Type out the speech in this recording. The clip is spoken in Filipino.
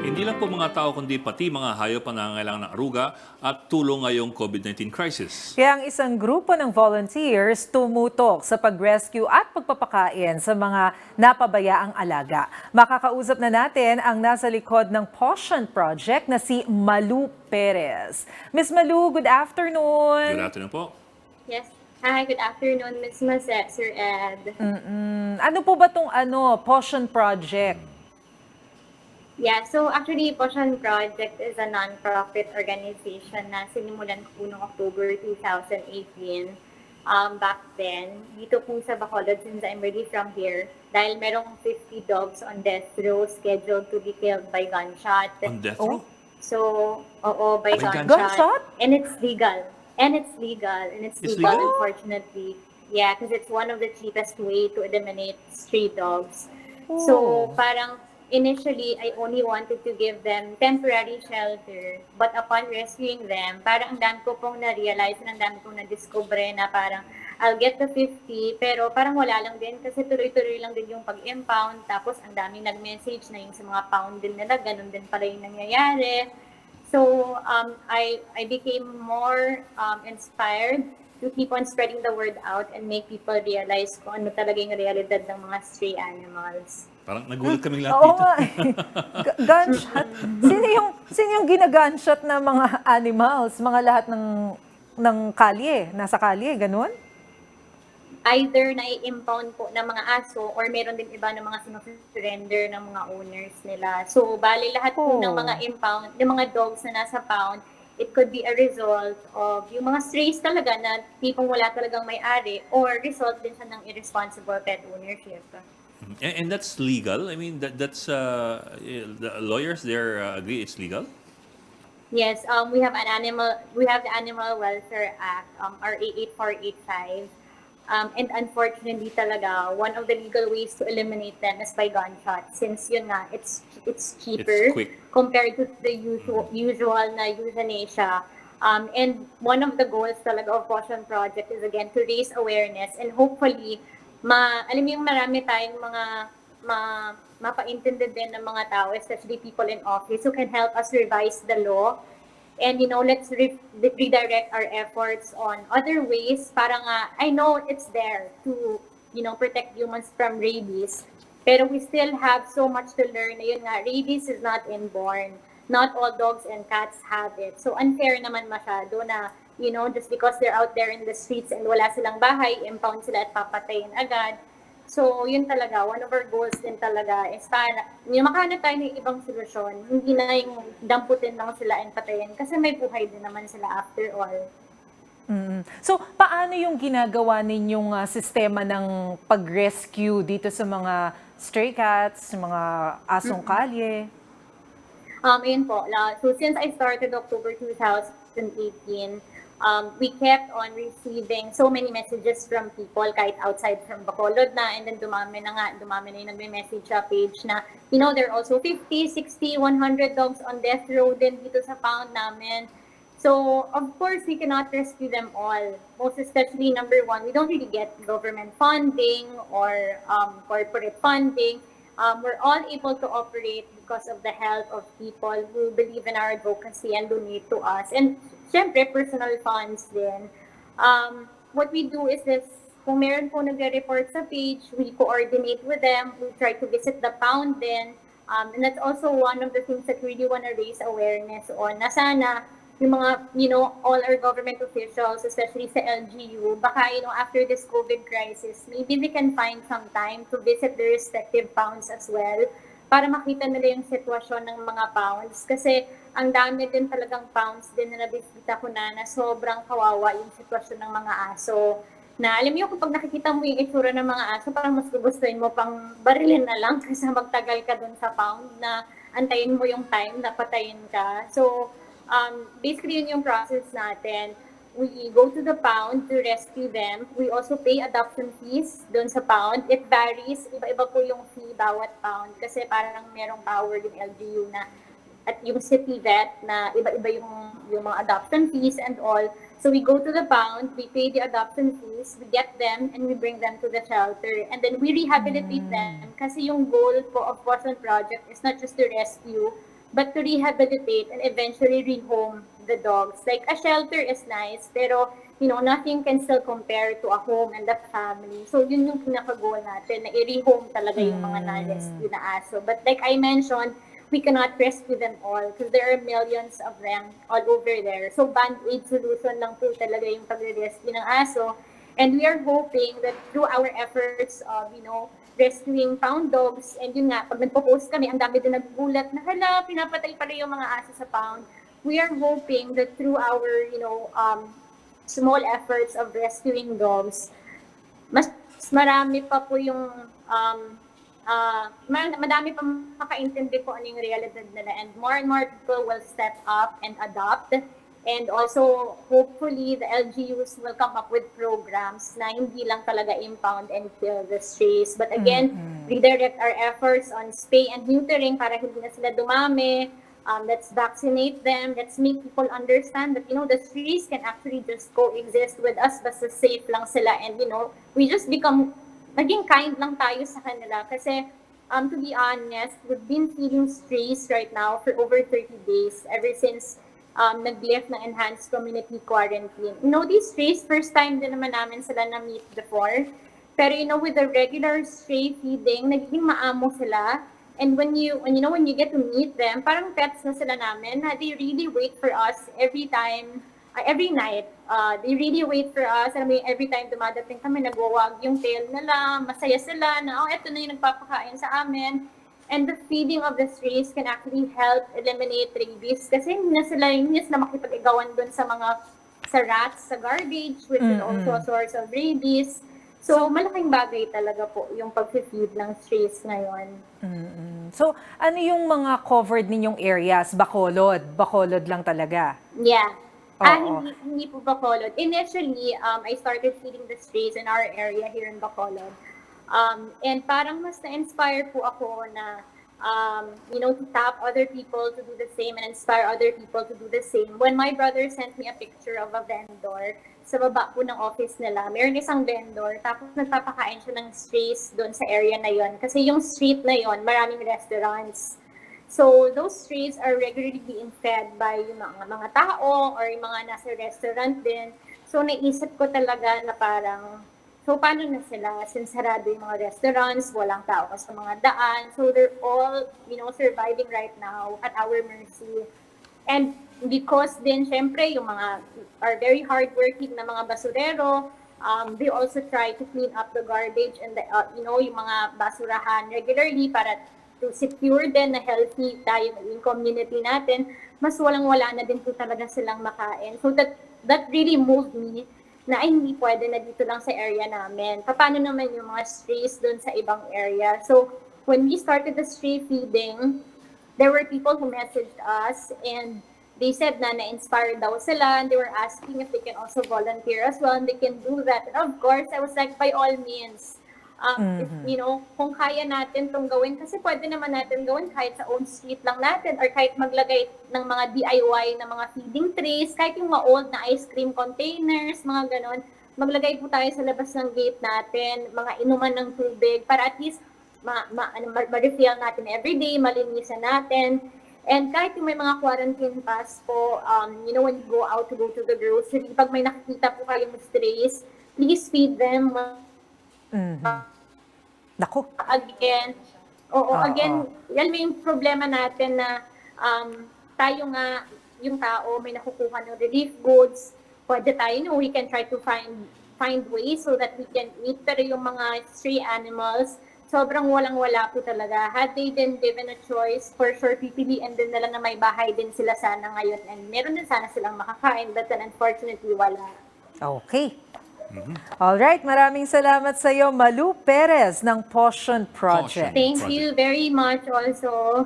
Hindi lang po mga tao kundi pati mga hayop ang nangangailangan ng aruga at tulong ngayong COVID-19 crisis. Kaya ang isang grupo ng volunteers tumutok sa pag-rescue at pagpapakain sa mga napabayaang alaga. Makakausap na natin ang nasa likod ng Portion Project na si Malu Perez. Miss Malu, good afternoon. Good afternoon po. Yes. Hi, good afternoon, Ms. Mazet, Sir Ed. Ano po ba itong Portion Project? Yeah, so actually, Portion Project is a non-profit organization na sinimulan ko noong October 2018. Back then, dito po sa Bacolod, since I'm really from here, dahil merong 50 dogs on death row scheduled to be killed by gunshot. On death row? So, oo, by gunshot. gunshot? And it's legal. And it's It's legal, legal? unfortunately. Yeah, because it's one of the cheapest way to eliminate stray dogs. Oh. So, parang initially, I only wanted to give them temporary shelter. But upon rescuing them, parang ang dami ko pong na-realize, ang dami kong na-discover na parang I'll get the 50, pero parang wala lang din kasi tuloy-tuloy lang din yung pag-impound. Tapos ang daming nag-message na yung sa mga pound din nila, ganun din pala yung nangyayari. So I became more inspired to keep on spreading the word out and make people realize kung ano talaga yung realidad ng mga stray animals. Parang nagulat kaming lahat Oo dito. nga. Gunshot. Sino yung ginagunshot na mga animals? Mga lahat ng kalye, nasa kalye, ganun? Either na-impound po ng mga aso or meron din iba ng mga sinusurrender ng mga owners nila. So, bali lahat po ng mga impound, ng mga dogs na nasa pound, it could be a result of yung mga strays talaga na tipong wala talagang may-ari or result din siya ng irresponsible pet ownership. And that's legal? I mean, that's the lawyers there agree it's legal? Yes, we have the Animal Welfare Act, RA 8485. And unfortunately talaga, one of the legal ways to eliminate them is by gunshot. Since yun nga, it's cheaper It's quick. compared to the usual na euthanasia. And one of the goals talaga of Portion Project is again to raise awareness and hopefully, alam mo yung marami tayong mga mapaintindi din ng mga tao, especially people in office who can help us revise the law. And, let's redirect our efforts on other ways para nga, I know it's there to, protect humans from rabies. Pero we still have so much to learn. Ayun nga, rabies is not inborn. Not all dogs and cats have it. So, unfair naman masyado na, just because they're out there in the streets and wala silang bahay, impound sila at papatayin agad. So, yun talaga, one of our goals din talaga is para makahanap tayo ng ibang solusyon. Hindi na yung damputin lang sila and patayin kasi may buhay din naman sila after all. So, paano yung ginagawa ninyong sistema ng pag-rescue dito sa mga stray cats, mga asong kalye? Ayun po. So, since I started October 2018, we kept on receiving so many messages from people kahit outside from Bacolod na, and then dumami na yung nagme-message sa page na, there are also 50, 60, 100 dogs on death row din dito sa pound namin. So, of course, we cannot rescue them all. Most especially, number one, we don't really get government funding or corporate funding. We're all able to operate because of the help of people who believe in our advocacy and donate to us. And syempre, personal funds din. What we do is this, kung meron po nagre-report sa page, we coordinate with them, we try to visit the pound din. And that's also one of the things that we really want to raise awareness on, na sana yung mga, all our government officials, especially sa LGU, baka, after this COVID crisis, maybe we can find some time to visit the respective pounds as well para makita nila yung sitwasyon ng mga pounds. Kasi ang dami din talagang pounds din na nabisita ko na sobrang kawawa yung sitwasyon ng mga aso. Na alam niyo, kapag nakikita mo yung itsura ng mga aso, parang mas gugustuhin mo pang barilin na lang kasi magtagal ka dun sa pound na antayin mo yung time na patayin ka. So, basically yun yung process natin. We go to the pound to rescue them. We also pay adoption fees doon sa pound. It varies. Iba-iba po yung fee bawat pound kasi parang merong power yung LGU na at yung city vet na iba-iba yung mga adoption fees and all. So we go to the pound, we pay the adoption fees, we get them, and we bring them to the shelter. And then we rehabilitate them kasi yung goal po of Portion Project is not just to rescue, but to rehabilitate and eventually rehome the dogs. Like a shelter is nice, pero nothing can still compare to a home and a family. So yun yung pinaka-goal natin, na i-rehome talaga yung mga na-rescue na aso. But like I mentioned, we cannot rescue them all because there are millions of them all over there. So band-aid solution lang po talaga yung pag-rescue ng aso. And we are hoping that through our efforts of, rescuing found dogs, and yun nga, pag nagpo-post kami, ang dami din nagugulat na, hala, pinapatay pala yung mga aso sa pound. We are hoping that through our, small efforts of rescuing dogs, mas marami pa po yung, madami pa makaintindi po ano yung realidad nila, and more people will step up and adopt. And also, hopefully, the LGUs will come up with programs na hindi lang talaga impound and kill the strays. But again, redirect our efforts on spay and neutering para hindi na sila dumami. Let's vaccinate them. Let's make people understand that, the strays can actually just coexist with us basta safe lang sila. And, we just naging kind lang tayo sa kanila. Kasi, to be honest, we've been feeding strays right now for over 30 days, ever since nag-lift ng enhanced community quarantine. These strays, first time din naman namin sila na-meet before. Pero with the regular stray feeding, nagiging maamo sila. And when you get to meet them, parang pets na sila namin. They really wait for us every night. They really wait for us. Every time dumadating kami, nagwawag yung tail nila, masaya sila na, eto na yung nagpapakain sa amin. And the feeding of the strays can actually help eliminate rabies kasi hindi na sila makipag-igawan doon sa rats, sa garbage, which is also a source of rabies. So malaking bagay talaga po yung pag-feed ng strays ngayon. So, ano yung mga covered ninyong areas? Bacolod lang talaga? Yeah. Oo. Hindi po Bacolod. Initially, I started feeding the strays in our area here in Bacolod. And parang mas na-inspire po ako na, to tap other people to do the same and inspire other people to do the same. When my brother sent me a picture of a vendor sa baba po ng office nila, mayroon isang vendor, tapos nagpapakain siya ng strays doon sa area na yon. Kasi yung street na yon, maraming restaurants. So those strays are regularly being fed by yung mga tao or yung mga nasa restaurant din. So naisip ko talaga na parang, so paano na sila? Since sarado yung mga restaurants, walang tao sa mga daan. So they're all, surviving right now at our mercy. And because din, syempre, yung mga are very hardworking na mga basurero, they also try to clean up the garbage and yung mga basurahan regularly para to secure din na healthy tayo yung community natin. Mas walang-wala na din po talaga silang makain. So that really moved me na ay hindi pwede na dito lang sa area namin. Paano naman yung mga strays doon sa ibang area? So, when we started the stray feeding, there were people who messaged us and they said na na-inspired daw sila and they were asking if they can also volunteer as well and they can do that. And of course, I was like, by all means, if, kung kaya natin itong gawin, kasi pwede naman natin gawin kahit sa own street lang natin or kahit maglagay ng mga DIY na mga feeding trays, kahit yung mga old na ice cream containers, mga ganon. Maglagay po tayo sa labas ng gate natin, mga inuman ng tubig, para at least ma-refill natin everyday, malinisan natin. And kahit yung may mga quarantine pass po, when you go out to go to the grocery, pag may nakikita po kayong strays, please feed them. Naku. Again, yan may yung problema natin na tayo nga, yung tao, may nakukuha ng relief goods. Pwede tayo, we can try to find ways so that we can eat. Pero yung mga stray animals, sobrang walang-wala po talaga. Had they been given a choice, for sure, pipiliin din nila na may bahay din sila sana ngayon. And meron din sana silang makakain, but then unfortunately, wala. Okay. Alright, maraming salamat sa iyo, Malu Perez ng Potion Project. Thank you very much also.